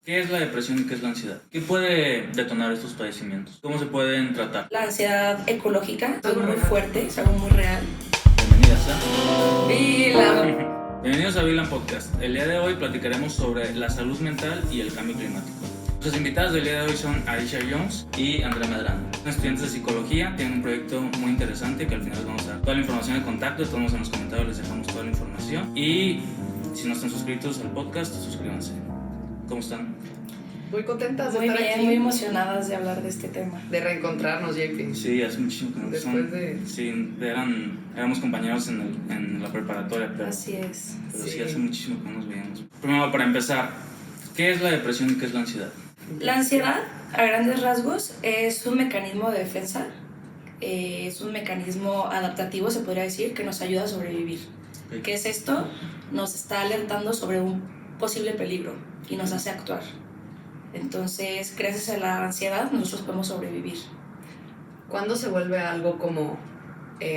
¿Qué es la depresión y qué es la ansiedad? ¿Qué puede detonar estos padecimientos? ¿Cómo se pueden tratar? La ansiedad ecológica es algo muy fuerte, es algo muy real. Bienvenidas a Vila. Bienvenidos a Vilan Podcast. El día de hoy platicaremos sobre la salud mental y el cambio climático. Nuestras invitadas del día de hoy son Aisha Jones y Andrea Medrano. Son estudiantes de psicología, tienen un proyecto muy interesante que al final les vamos a dar toda la información de contacto. De todos modos, en los comentarios les dejamos toda la información. Y si no están suscritos al podcast, suscríbanse. ¿Cómo están? Muy contentas de Muy estar bien, aquí, muy emocionadas de hablar de este tema. de reencontrarnos, JP. Sí, hace muchísimo que no Después de... Sí, éramos compañeros en la preparatoria, pero Así es. sí, hace muchísimo que no nos veíamos. Primero, para empezar, ¿qué es la depresión y qué es la ansiedad? La ansiedad, a grandes rasgos, es un mecanismo de defensa. Es un mecanismo adaptativo, se podría decir, que nos ayuda a sobrevivir. Okay. ¿Qué es esto? Nos está alertando sobre un posible peligro y nos hace actuar. Entonces, gracias a la ansiedad, nosotros podemos sobrevivir. ¿Cuándo se vuelve algo como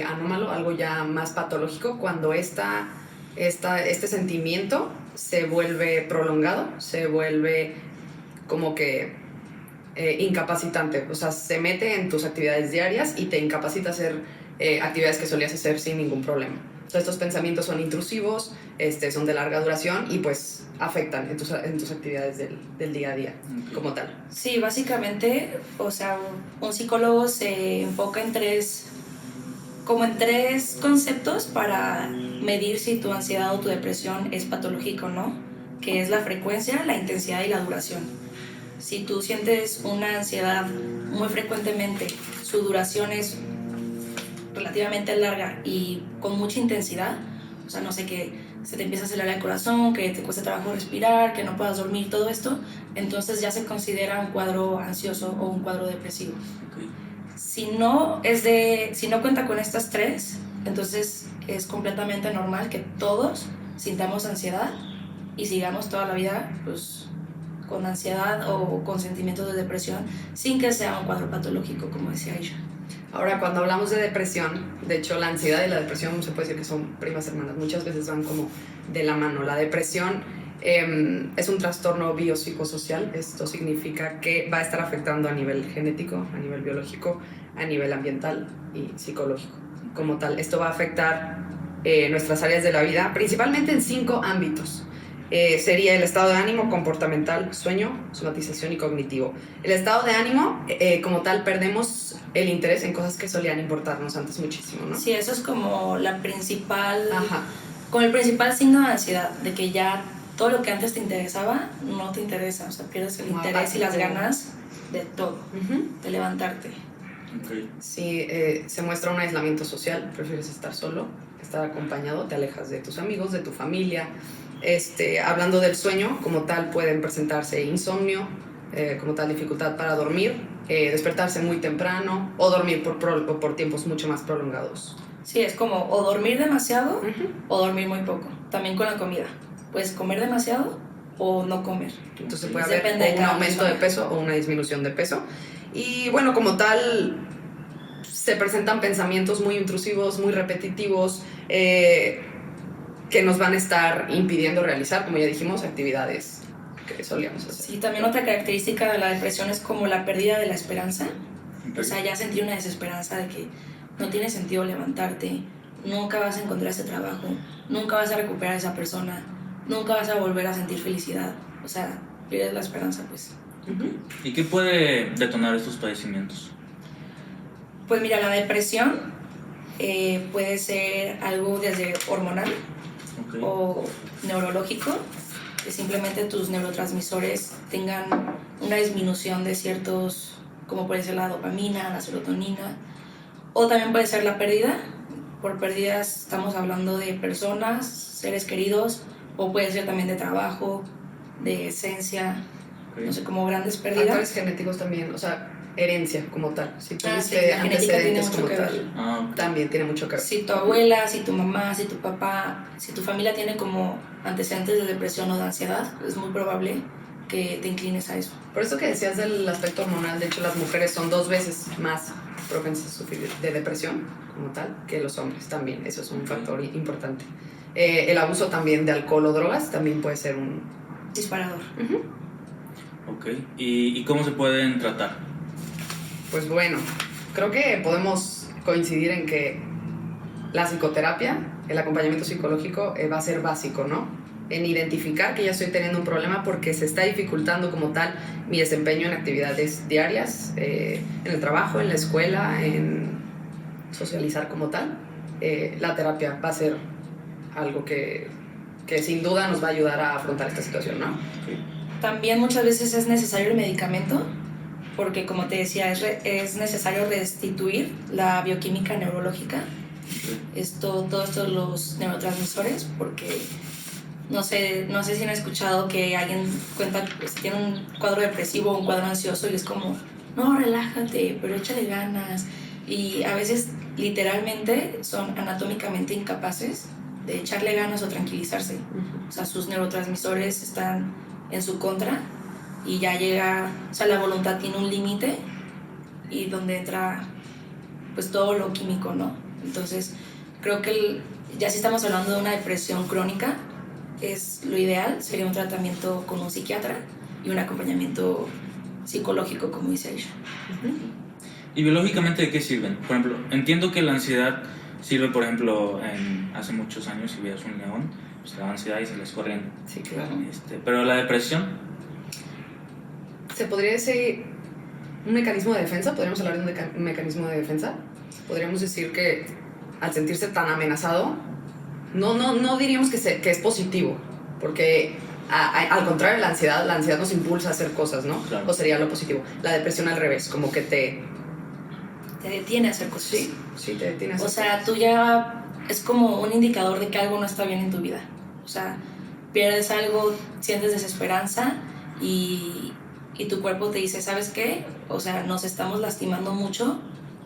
anómalo, algo ya más patológico? Cuando este sentimiento se vuelve prolongado, se vuelve como que incapacitante. O sea, se mete en tus actividades diarias y te incapacita a hacer actividades que solías hacer sin ningún problema. O sea, estos pensamientos son intrusivos, son de larga duración y pues afectan en tus actividades del día a día, Okay. como tal. Sí, básicamente, o sea, un psicólogo se enfoca en tres conceptos para medir si tu ansiedad o tu depresión es patológica o no, que es la frecuencia, la intensidad y la duración. Si tú sientes una ansiedad muy frecuentemente, su duración es relativamente larga y con mucha intensidad, o sea, no sé, que se te empieza a acelerar el corazón, que te cuesta trabajo respirar, que no puedas dormir, todo esto, entonces ya se considera un cuadro ansioso o un cuadro depresivo. Okay. Si no cuenta con estas tres, entonces es completamente normal que todos sintamos ansiedad y sigamos toda la vida pues, con ansiedad o con sentimientos de depresión sin que sea un cuadro patológico, como decía ella. Ahora, cuando hablamos de depresión, de hecho la ansiedad y la depresión se puede decir que son primas hermanas, muchas veces van como de la mano. La depresión es un trastorno biopsicosocial. Esto significa que va a estar afectando a nivel genético, a nivel biológico, a nivel ambiental y psicológico como tal. Esto va a afectar nuestras áreas de la vida, principalmente en 5 ámbitos. Sería el estado de ánimo, comportamental, sueño, somatización y cognitivo. El estado de ánimo, como tal, perdemos el interés en cosas que solían importarnos antes muchísimo, ¿no? Sí, eso es como el principal signo de ansiedad, de que ya todo lo que antes te interesaba no te interesa, o sea, pierdes el interés y las ganas de todo, de levantarte. Okay. Sí, se muestra un aislamiento social, prefieres estar solo, estar acompañado, te alejas de tus amigos, de tu familia. Hablando del sueño, como tal pueden presentarse insomnio, como tal dificultad para dormir, despertarse muy temprano o dormir por tiempos mucho más prolongados. Sí, es como o dormir demasiado o dormir muy poco. También con la comida, puedes comer demasiado o no comer. Entonces puede haber Depende de un cada aumento persona. de peso o una disminución de peso. Y bueno, como tal, se presentan pensamientos muy intrusivos, muy repetitivos, que nos van a estar impidiendo realizar, como ya dijimos, actividades que solíamos hacer. Sí, también otra característica de la depresión es como la pérdida de la esperanza. Okay. O sea, ya sentir una desesperanza de que no tiene sentido levantarte, nunca vas a encontrar ese trabajo, nunca vas a recuperar a esa persona, nunca vas a volver a sentir felicidad. O sea, pierdes la esperanza, pues. ¿Y qué puede detonar estos padecimientos? Pues mira, la depresión puede ser algo desde hormonal, Okay. o neurológico, que simplemente tus neurotransmisores tengan una disminución de ciertos, como puede ser la dopamina, la serotonina, o también puede ser la pérdida. Por pérdidas estamos hablando de personas, seres queridos, o puede ser también de trabajo, de esencia, Okay. no sé, como grandes pérdidas. Factores genéticos también, o sea, herencia como tal. Si tuviste Sí, la genética tiene antecedentes mucho como que ver. tal, Okay. también tiene mucho que ver. Si tu abuela, si tu mamá, si tu papá, si tu familia tiene como antecedentes de depresión o de ansiedad, es muy probable que te inclines a eso. Por eso que decías del aspecto hormonal, de hecho las mujeres son 2 veces más propensas a sufrir de depresión como tal que los hombres también. Eso es un factor importante. El abuso también de alcohol o drogas también puede ser un Disparador. Ok. ¿Y cómo se pueden tratar? Pues bueno, creo que podemos coincidir en que la psicoterapia, el acompañamiento psicológico va a ser básico, ¿no? En identificar que ya estoy teniendo un problema porque se está dificultando como tal mi desempeño en actividades diarias, en el trabajo, en la escuela, en socializar como tal. La terapia va a ser algo que sin duda nos va a ayudar a afrontar esta situación, ¿no? También muchas veces es necesario el medicamento, porque como te decía, es necesario restituir la bioquímica neurológica, todo esto de los neurotransmisores, porque no sé si han escuchado que alguien cuenta, pues, tiene un cuadro depresivo o un cuadro ansioso y es como, no, relájate, pero échale ganas. Y a veces literalmente son anatómicamente incapaces de echarle ganas o tranquilizarse. O sea, sus neurotransmisores están en su contra y ya llega, o sea, la voluntad tiene un límite y donde entra pues todo lo químico, ¿no? Entonces creo que ya si estamos hablando de una depresión crónica, es lo ideal, sería un tratamiento con un psiquiatra y un acompañamiento psicológico, como dice ella. ¿Y biológicamente de qué sirven? Por ejemplo, entiendo que la ansiedad sirve, por ejemplo, hace muchos años, si veías un león, pues le daba ansiedad y se les corrían. Sí, claro. Pero la depresión, ¿se podría decir un mecanismo de defensa? ¿Podríamos hablar de un mecanismo de defensa? Podríamos decir que al sentirse tan amenazado, no diríamos que es positivo, porque al contrario de la ansiedad nos impulsa a hacer cosas, ¿no? Claro. O sería lo positivo. La depresión al revés, como que te detiene a hacer cosas. Sí, te detiene a hacer O sea, cosas. tú ya es como un indicador de que algo no está bien en tu vida. O sea, pierdes algo, sientes desesperanza y tu cuerpo te dice, ¿sabes qué? O sea, nos estamos lastimando mucho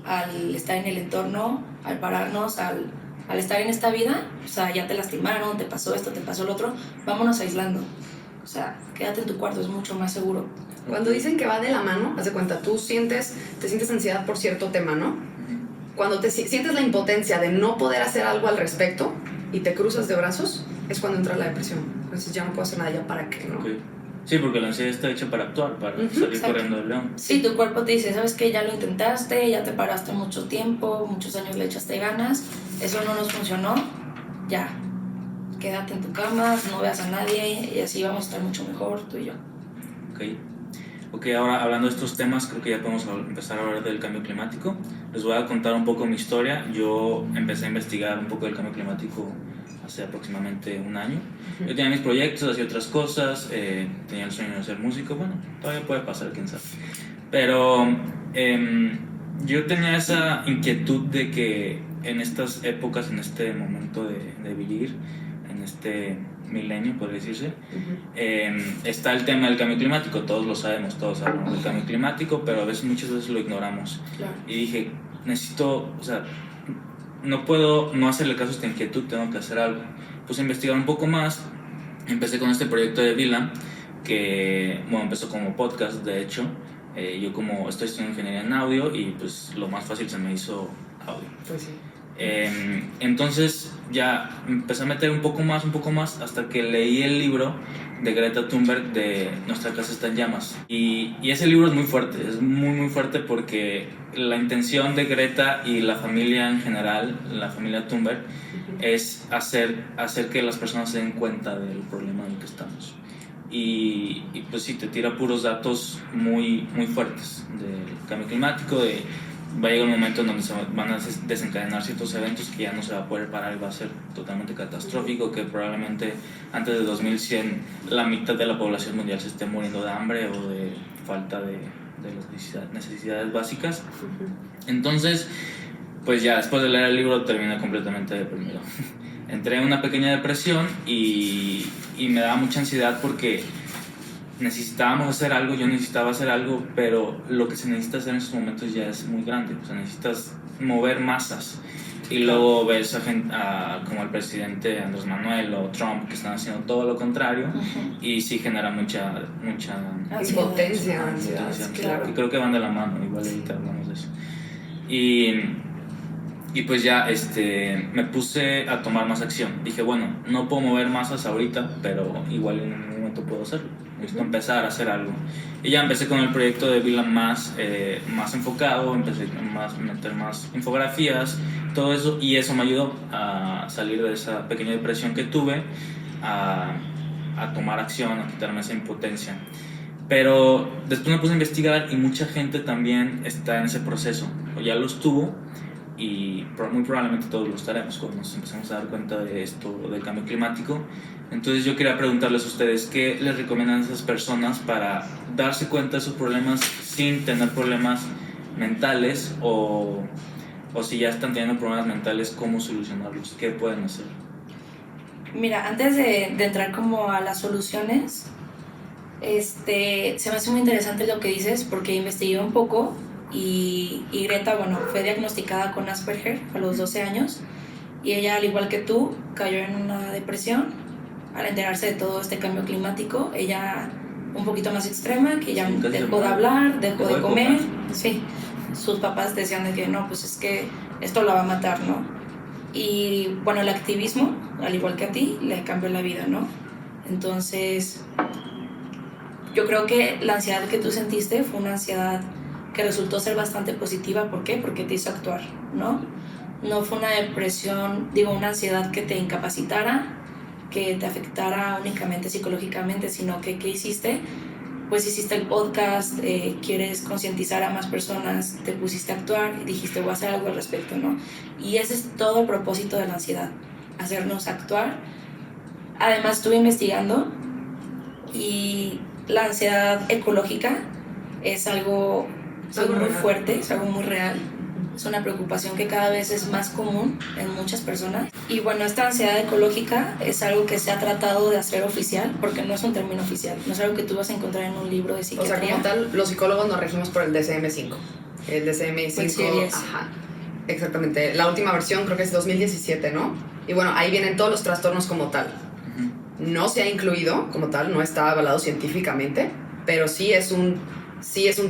al estar en el entorno, al pararnos, al estar en esta vida. O sea, ya te lastimaron, te pasó esto, te pasó lo otro, vámonos aislando. O sea, quédate en tu cuarto, es mucho más seguro. Cuando dicen que va de la mano, haz de cuenta, te sientes ansiedad por cierto tema, ¿no? Cuando sientes la impotencia de no poder hacer algo al respecto y te cruzas de brazos, es cuando entra la depresión. Entonces ya no puedo hacer nada, ya para qué, ¿no? Okay. Sí, porque la ansiedad está hecha para actuar, para salir exacto. corriendo del león. Sí, tu cuerpo te dice, ¿sabes qué? Ya lo intentaste, ya te paraste mucho tiempo, muchos años le echaste ganas, eso no nos funcionó, ya, quédate en tu cama, no veas a nadie y así vamos a estar mucho mejor tú y yo. Ok, ahora hablando de estos temas, creo que ya podemos empezar a hablar del cambio climático. Les voy a contar un poco mi historia. Yo empecé a investigar un poco del cambio climático hace aproximadamente un año. Yo tenía mis proyectos, hacía otras cosas, tenía el sueño de ser músico, bueno, todavía puede pasar, quién sabe. Pero yo tenía esa inquietud de que en estas épocas, en este momento de vivir, en este milenio, podría decirse, está el tema del cambio climático. Todos lo sabemos, todos hablamos del cambio climático, pero muchas veces lo ignoramos. Claro. Y dije, necesito, o sea, no puedo no hacerle caso a esta inquietud, tengo que hacer algo. Puse a investigar un poco más, empecé con este proyecto de Vila, que, bueno, empezó como podcast, de hecho. Yo como estoy estudiando ingeniería en audio y pues lo más fácil se me hizo audio. Pues sí. Entonces ya empecé a meter un poco más hasta que leí el libro de Greta Thunberg de Nuestra casa está en llamas, y ese libro es muy fuerte, es muy fuerte, porque la intención de Greta y la familia en general, la familia Thunberg, es hacer que las personas se den cuenta del problema en el que estamos. Y pues sí, te tira puros datos muy fuertes del cambio climático, va a llegar un momento en donde se van a desencadenar ciertos eventos que ya no se va a poder parar y va a ser totalmente catastrófico, que probablemente antes de 2100 la mitad de la población mundial se esté muriendo de hambre o de falta de las necesidades básicas. Entonces, pues ya después de leer el libro terminé completamente deprimido. Entré en una pequeña depresión y me daba mucha ansiedad porque necesitábamos hacer algo, yo necesitaba hacer algo, pero lo que se necesita hacer en esos momentos ya es muy grande. O sea, necesitas mover masas. Y luego ves a gente como el presidente Andrés Manuel o Trump, que están haciendo todo lo contrario, y sí genera mucha impotencia, ansiedad, claro. Y creo que van de la mano, igual ahorita hablamos de eso. Y pues ya me puse a tomar más acción. Dije, bueno, no puedo mover masas ahorita, pero igual en un momento puedo hacerlo. necesito empezar a hacer algo. Y ya empecé con el proyecto de Vila más enfocado, empecé a meter más infografías, todo eso, y eso me ayudó a salir de esa pequeña depresión que tuve, a tomar acción, a quitarme esa impotencia. Pero después me puse a investigar y mucha gente también está en ese proceso, o ya lo estuvo, y muy probablemente todos lo estaremos cuando nos empecemos a dar cuenta de esto, del cambio climático. Entonces yo quería preguntarles a ustedes qué les recomiendan a esas personas para darse cuenta de sus problemas sin tener problemas mentales, o si ya están teniendo problemas mentales, cómo solucionarlos, qué pueden hacer. Mira, antes de entrar como a las soluciones, se me hace muy interesante lo que dices, porque investigué un poco y Greta, bueno, fue diagnosticada con Asperger a los 12 años, y ella, al igual que tú, cayó en una depresión al enterarse de todo este cambio climático. Ella un poquito más extrema, que ya dejó de hablar, dejó de comer. Sí, sus papás decían de que no, pues es que esto la va a matar, ¿no? Y bueno, el activismo, al igual que a ti, le cambió la vida, ¿no? Entonces, yo creo que la ansiedad que tú sentiste fue una ansiedad que resultó ser bastante positiva. ¿Por qué? Porque te hizo actuar, ¿no? No fue una depresión, una ansiedad que te incapacitara, que te afectara únicamente psicológicamente, sino que ¿qué hiciste? Pues hiciste el podcast, quieres concientizar a más personas, te pusiste a actuar y dijiste voy a hacer algo al respecto, ¿no? Y ese es todo el propósito de la ansiedad, hacernos actuar. Además estuve investigando y la ansiedad ecológica es algo muy fuerte, es algo muy real. Es una preocupación que cada vez es más común en muchas personas. Y bueno, esta ansiedad ecológica es algo que se ha tratado de hacer oficial, porque no es un término oficial, no es algo que tú vas a encontrar en un libro de psiquiatría. O sea, como tal, los psicólogos nos regimos por el DSM-5. El DSM-5, ajá, exactamente. La última versión creo que es 2017, ¿no? Y bueno, ahí vienen todos los trastornos como tal. No se ha incluido como tal, no está avalado científicamente, pero sí es un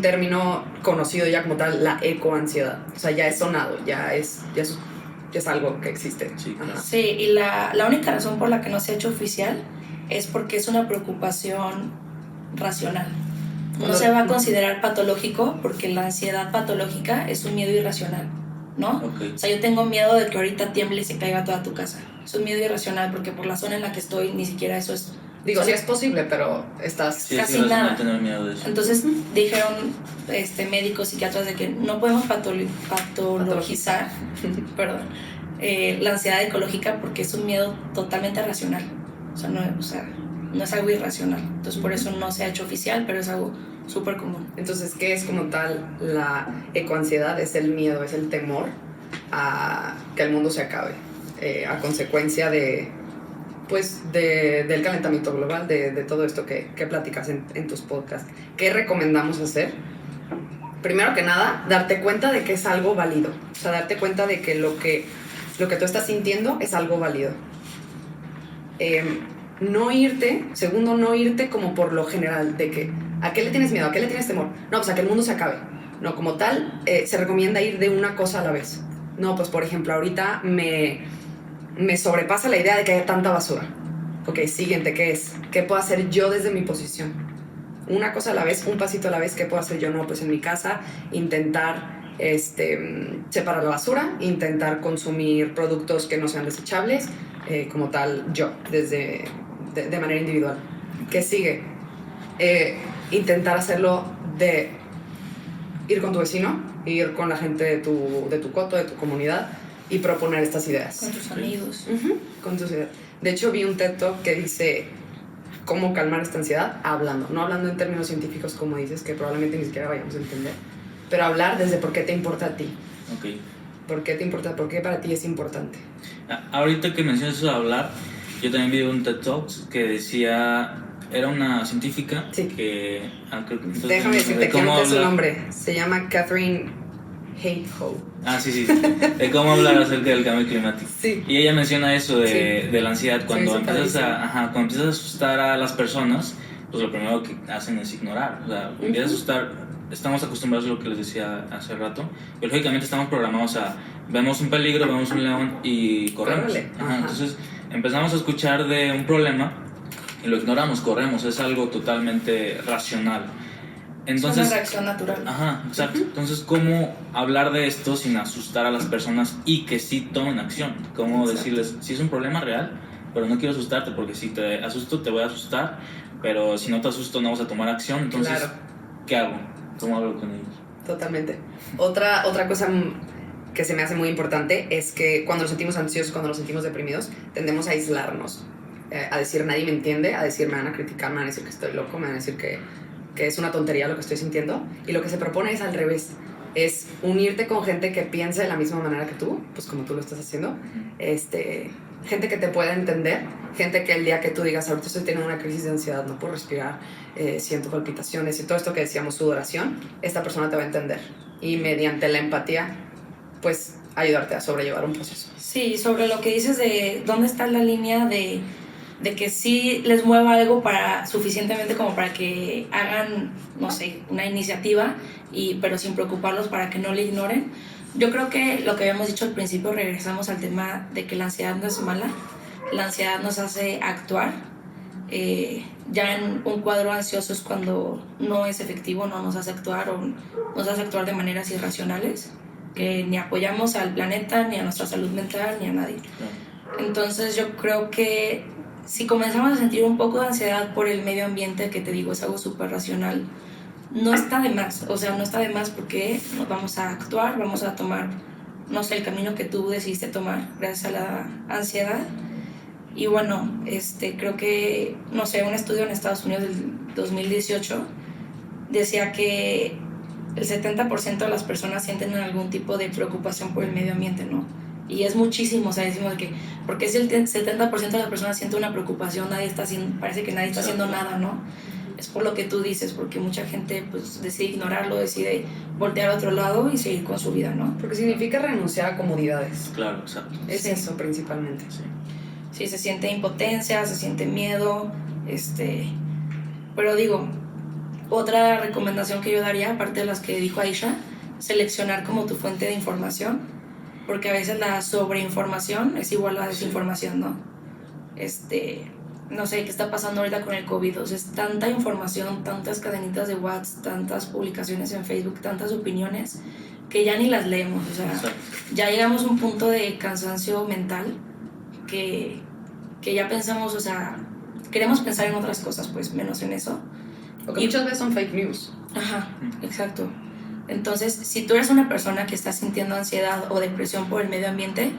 término conocido ya como tal, la ecoansiedad. O sea, ya es sonado, ya es algo que existe. Sí, claro. Sí, y la única razón por la que no se ha hecho oficial es porque es una preocupación racional. No se va a considerar patológico, porque la ansiedad patológica es un miedo irracional, ¿no? Okay. O sea, yo tengo miedo de que ahorita tiemble y se caiga toda tu casa. Es un miedo irracional porque por la zona en la que estoy ni siquiera eso es... Digo, sí es posible, pero estás casi nada. Tener miedo de eso. Entonces dijeron médicos, psiquiatras, de que no podemos patologizar perdón, la ansiedad ecológica, porque es un miedo totalmente racional. O sea, no es algo irracional. Entonces por eso no se ha hecho oficial, pero es algo súper común. Entonces, ¿qué es como tal la ecoansiedad? Es el miedo, es el temor a que el mundo se acabe, a consecuencia del calentamiento global, de todo esto que platicas en tus podcasts. ¿Qué recomendamos hacer? Primero que nada, darte cuenta de que es algo válido. O sea, darte cuenta de que lo que tú estás sintiendo es algo válido. No irte como por lo general, de que ¿a qué le tienes miedo? ¿A qué le tienes temor? No, pues a que el mundo se acabe. No, como tal, se recomienda ir de una cosa a la vez. No, pues por ejemplo, ahorita me sobrepasa la idea de que haya tanta basura. Ok, siguiente, ¿qué es? ¿Qué puedo hacer yo desde mi posición? Una cosa a la vez, un pasito a la vez. ¿Qué puedo hacer yo? No, pues en mi casa intentar separar la basura, intentar consumir productos que no sean desechables, como tal yo, de manera individual. ¿Qué sigue? Intentar hacerlo de ir con tu vecino, ir con la gente de tu coto, de tu comunidad, y proponer estas ideas. Con tus amigos. Con tus ideas. De hecho, vi un TED Talk que dice cómo calmar esta ansiedad no hablando en términos científicos, como dices, que probablemente ni siquiera vayamos a entender, pero hablar desde por qué te importa a ti. Okay. ¿Por qué te importa? ¿Por qué para ti es importante? Ahorita que mencionas eso de hablar, yo también vi un TED Talk que decía... Era una científica que... Déjame decirte que no sé su nombre. Se llama Catherine Hayhoe. Sí. De cómo hablar acerca del cambio climático. Sí. Y ella menciona eso de la ansiedad. Cuando empiezas cuando empiezas a asustar a las personas, pues lo primero que hacen es ignorar. O sea, empiezas a asustar. Estamos acostumbrados a lo que les decía hace rato. Biológicamente estamos programados a... Vemos un peligro, vemos un león y corremos. Entonces empezamos a escuchar de un problema y lo ignoramos, corremos, es algo totalmente racional. Entonces, es una reacción natural. Ajá, exacto. Entonces, ¿cómo hablar de esto sin asustar a las personas y que sí tomen acción? ¿Cómo decirles, si es un problema real, pero no quiero asustarte porque si te asusto te voy a asustar, pero si no te asusto no vas a tomar acción? Entonces, Claro. ¿qué hago? ¿Cómo hablo con ellos? Totalmente. Otra cosa que se me hace muy importante es que cuando nos sentimos ansiosos, cuando nos sentimos deprimidos, tendemos a aislarnos, a decir nadie me entiende, a decir me van a criticar, me van a decir que estoy loco, me van a decir que es una tontería lo que estoy sintiendo. Y lo que se propone es al revés, es unirte con gente que piensa de la misma manera que tú, pues como tú lo estás haciendo, gente que te pueda entender, gente que el día que tú digas ahorita estoy teniendo una crisis de ansiedad, no puedo respirar, siento palpitaciones y todo esto que decíamos, sudoración, esta persona te va a entender y mediante la empatía pues ayudarte a sobrellevar un proceso. Sí, sobre lo que dices de dónde está la línea de que sí les mueva algo suficientemente como para que hagan, no sé, una iniciativa, pero sin preocuparlos para que no le ignoren. Yo creo que lo que habíamos dicho al principio, regresamos al tema de que la ansiedad no es mala, la ansiedad nos hace actuar. Ya en un cuadro ansioso es cuando no es efectivo, no nos hace actuar o nos hace actuar de maneras irracionales, que ni apoyamos al planeta, ni a nuestra salud mental, ni a nadie. Entonces yo creo que si comenzamos a sentir un poco de ansiedad por el medio ambiente, que te digo es algo súper racional, no está de más, o sea, no está de más porque nos vamos a actuar, vamos a tomar, no sé, el camino que tú decidiste tomar gracias a la ansiedad. Y bueno, creo que, no sé, un estudio en Estados Unidos del 2018 decía que el 70% de las personas sienten algún tipo de preocupación por el medio ambiente, ¿no? Y es muchísimo, o sea, decimos que, porque si el 70% de las personas siente una preocupación, parece que nadie está haciendo nada, ¿no? Es por lo que tú dices, porque mucha gente pues decide ignorarlo, decide voltear a otro lado y seguir con su vida, ¿no? Porque significa renunciar a comodidades. Claro, exacto. Es eso principalmente. Sí, se siente impotencia, se siente miedo, pero digo, otra recomendación que yo daría, aparte de las que dijo Aisha, seleccionar como tu fuente de información, porque a veces la sobreinformación es igual a desinformación, ¿no? No sé qué está pasando ahorita con el COVID, o sea, es tanta información, tantas cadenitas de WhatsApp, tantas publicaciones en Facebook, tantas opiniones, que ya ni las leemos, o sea, ya llegamos a un punto de cansancio mental que ya pensamos, o sea, queremos pensar en otras cosas, pues menos en eso. O que muchas veces son fake news. Ajá, exacto. Entonces, si tú eres una persona que está sintiendo ansiedad o depresión por el medio ambiente,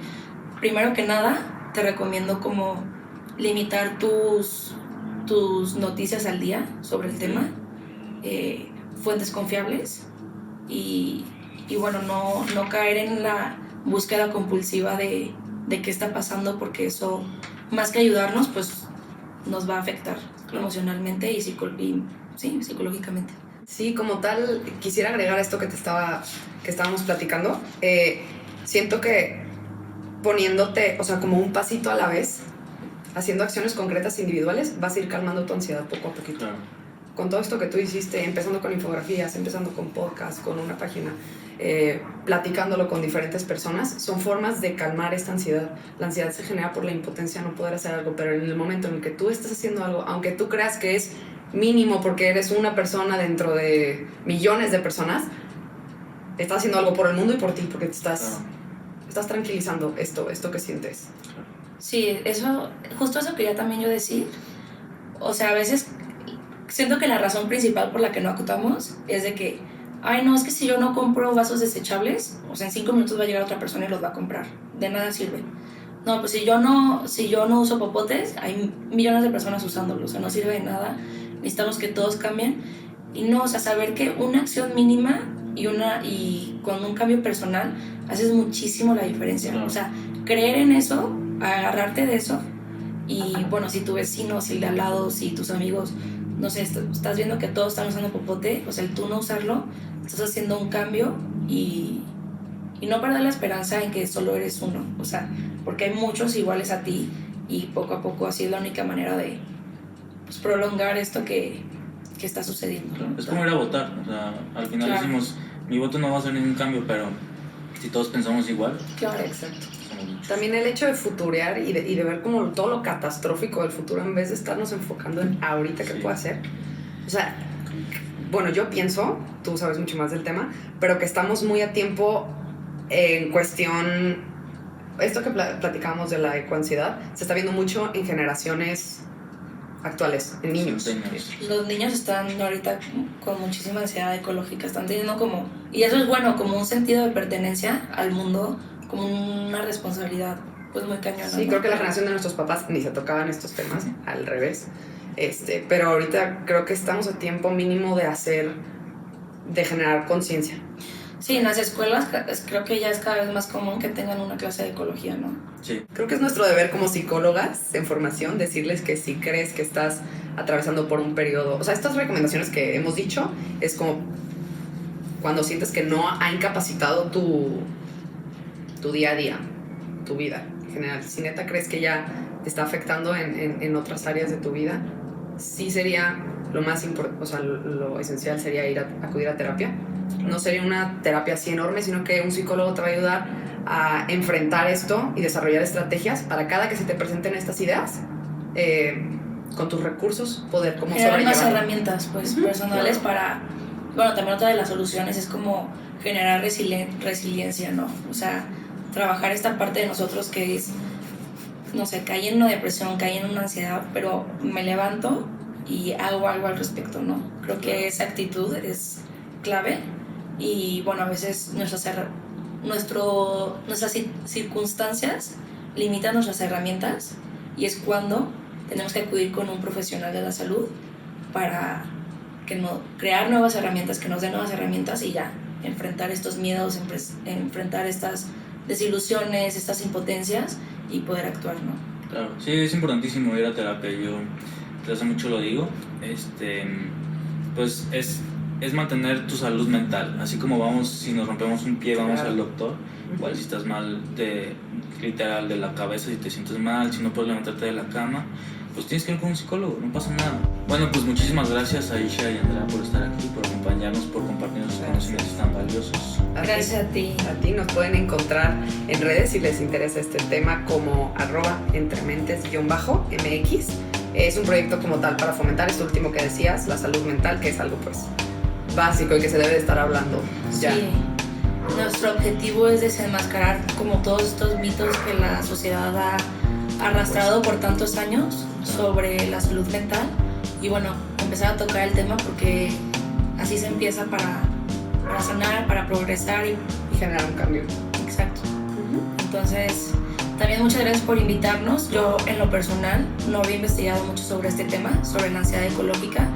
primero que nada, te recomiendo como limitar tus noticias al día sobre el tema, fuentes confiables y bueno, no caer en la búsqueda compulsiva de qué está pasando, porque eso, más que ayudarnos, pues nos va a afectar emocionalmente y psicológicamente. Sí, como tal, quisiera agregar esto que estábamos platicando. Siento que poniéndote, o sea, como un pasito a la vez, haciendo acciones concretas individuales, vas a ir calmando tu ansiedad poco a poquito. Claro. Con todo esto que tú hiciste, empezando con infografías, empezando con podcast, con una página, platicándolo con diferentes personas, son formas de calmar esta ansiedad. La ansiedad se genera por la impotencia a no poder hacer algo, pero en el momento en el que tú estás haciendo algo, aunque tú creas que es mínimo porque eres una persona dentro de millones de personas, estás haciendo algo por el mundo y por ti, porque te estás tranquilizando esto que sientes. Sí, justo eso quería también yo decir. O sea, a veces siento que la razón principal por la que no actuamos es de que, ay, no, es que si yo no compro vasos desechables, o sea, en 5 minutos va a llegar otra persona y los va a comprar. De nada sirve. No, pues si yo no uso popotes, hay millones de personas usándolos, o sea, no sirve de nada. Necesitamos que todos cambien. Y no, o sea, saber que una acción mínima y con un cambio personal haces muchísimo la diferencia. Claro. O sea, creer en eso, agarrarte de eso. Y bueno, si tu vecino, si el de al lado, si tus amigos, no sé, estás viendo que todos están usando popote, o sea, el tú no usarlo, estás haciendo un cambio y no perder la esperanza en que solo eres uno, o sea, porque hay muchos iguales a ti y poco a poco así es la única manera de pues, prolongar esto que está sucediendo. Claro. Es como ir a votar, o sea, al final Claro. decimos, mi voto no va a hacer ningún cambio, pero si todos pensamos igual, Claro, exacto. somos niños. También el hecho de futurear y de ver como todo lo catastrófico del futuro en vez de estarnos enfocando en ahorita qué puede hacer. O sea, bueno, yo pienso, tú sabes mucho más del tema, pero que estamos muy a tiempo en cuestión, esto que platicábamos de la ecoansiedad, se está viendo mucho en generaciones actuales, en niños. Los niños están ahorita con muchísima ansiedad ecológica, están teniendo como, y eso es bueno, como un sentido de pertenencia al mundo, como una responsabilidad pues muy cañona. Sí, creo que la generación de nuestros papás ni se tocaban estos temas, al revés. Pero ahorita creo que estamos a tiempo mínimo de generar conciencia. Sí, en las escuelas creo que ya es cada vez más común que tengan una clase de ecología, ¿no? Sí. Creo que es nuestro deber como psicólogas en formación decirles que si crees que estás atravesando por un periodo, o sea, estas recomendaciones que hemos dicho es como cuando sientes que no ha incapacitado tu día a día, tu vida en general. Si neta crees que ya te está afectando en otras áreas de tu vida, sí sería lo más importante, o sea, lo esencial sería acudir a terapia. No sería una terapia así enorme, sino que un psicólogo te va a ayudar a enfrentar esto y desarrollar estrategias para cada que se te presenten estas ideas, con tus recursos, poder como generar sobrellevar. más herramientas pues, personales para... Bueno, también otra de las soluciones es como generar resiliencia, ¿no? O sea, trabajar esta parte de nosotros que es, no sé, caí en una depresión, caí en una ansiedad, pero me levanto y hago algo al respecto, ¿no? Creo que esa actitud es clave y bueno, a veces nuestras circunstancias limitan nuestras herramientas y es cuando tenemos que acudir con un profesional de la salud para crear nuevas herramientas, que nos den nuevas herramientas y ya enfrentar estos miedos, enfrentar estas desilusiones, estas impotencias y poder actuar, ¿no? Claro, sí, es importantísimo ir a terapia. Yo desde hace mucho lo digo. Pues es mantener tu salud mental. Así como vamos, si nos rompemos un pie, vamos al doctor. Igual si estás mal literal de la cabeza, si te sientes mal, si no puedes levantarte de la cama, pues tienes que ir con un psicólogo, no pasa nada. Bueno, pues muchísimas gracias a Aisha y Andrea por estar aquí, por acompañarnos, por compartir sus conocimientos tan valiosos. Gracias a ti. A ti nos pueden encontrar en redes si les interesa este tema como @entrementes_mx. Es un proyecto como tal para fomentar esto último que decías, la salud mental, que es algo pues básico y que se debe de estar hablando ya. Sí. Nuestro objetivo es desenmascarar como todos estos mitos que la sociedad ha arrastrado por tantos años sobre la salud mental y bueno, empezar a tocar el tema porque así se empieza para sanar, para progresar y generar un cambio. Exacto. Entonces, también muchas gracias por invitarnos. Yo en lo personal no había investigado mucho sobre este tema, sobre la ansiedad ecológica.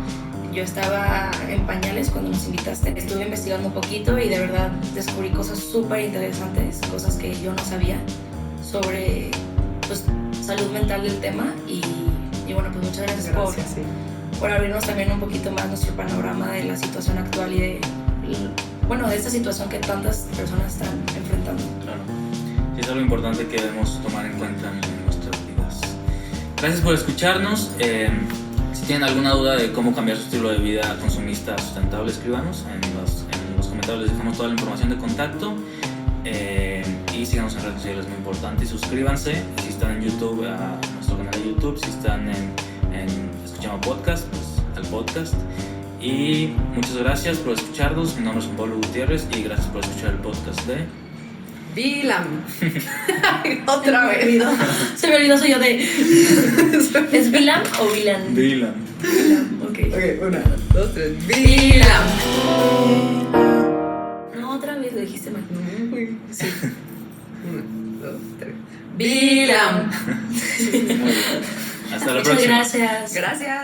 Yo estaba en pañales cuando nos invitaste. Estuve investigando un poquito y de verdad descubrí cosas súper interesantes, cosas que yo no sabía sobre pues, salud mental del tema y bueno, pues muchas gracias por abrirnos también un poquito más nuestro panorama de la situación actual y de esta situación que tantas personas están enfrentando. Claro, sí, es algo importante que debemos tomar en cuenta en nuestras vidas. Gracias por escucharnos. Si tienen alguna duda de cómo cambiar su estilo de vida consumista sustentable, escríbanos en los comentarios, les dejamos toda la información de contacto. Y síganos en redes sociales, muy importante. Y suscríbanse si están en YouTube a nuestro canal de YouTube, si están en Escuchamos Podcast, pues al podcast. Y muchas gracias por escucharnos. Mi nombre es Juan Pablo Gutiérrez y gracias por escuchar el podcast de Bilam. Otra vez. Se me olvidó, soy yo de... ¿Es Bilam o Bilan? Bilam. Ok, 1, 2, 3. Bilam. No, otra vez lo dijiste mal. Sí. 1, 2, 3. Bilam. Hasta la Muchas próxima. gracias. Gracias.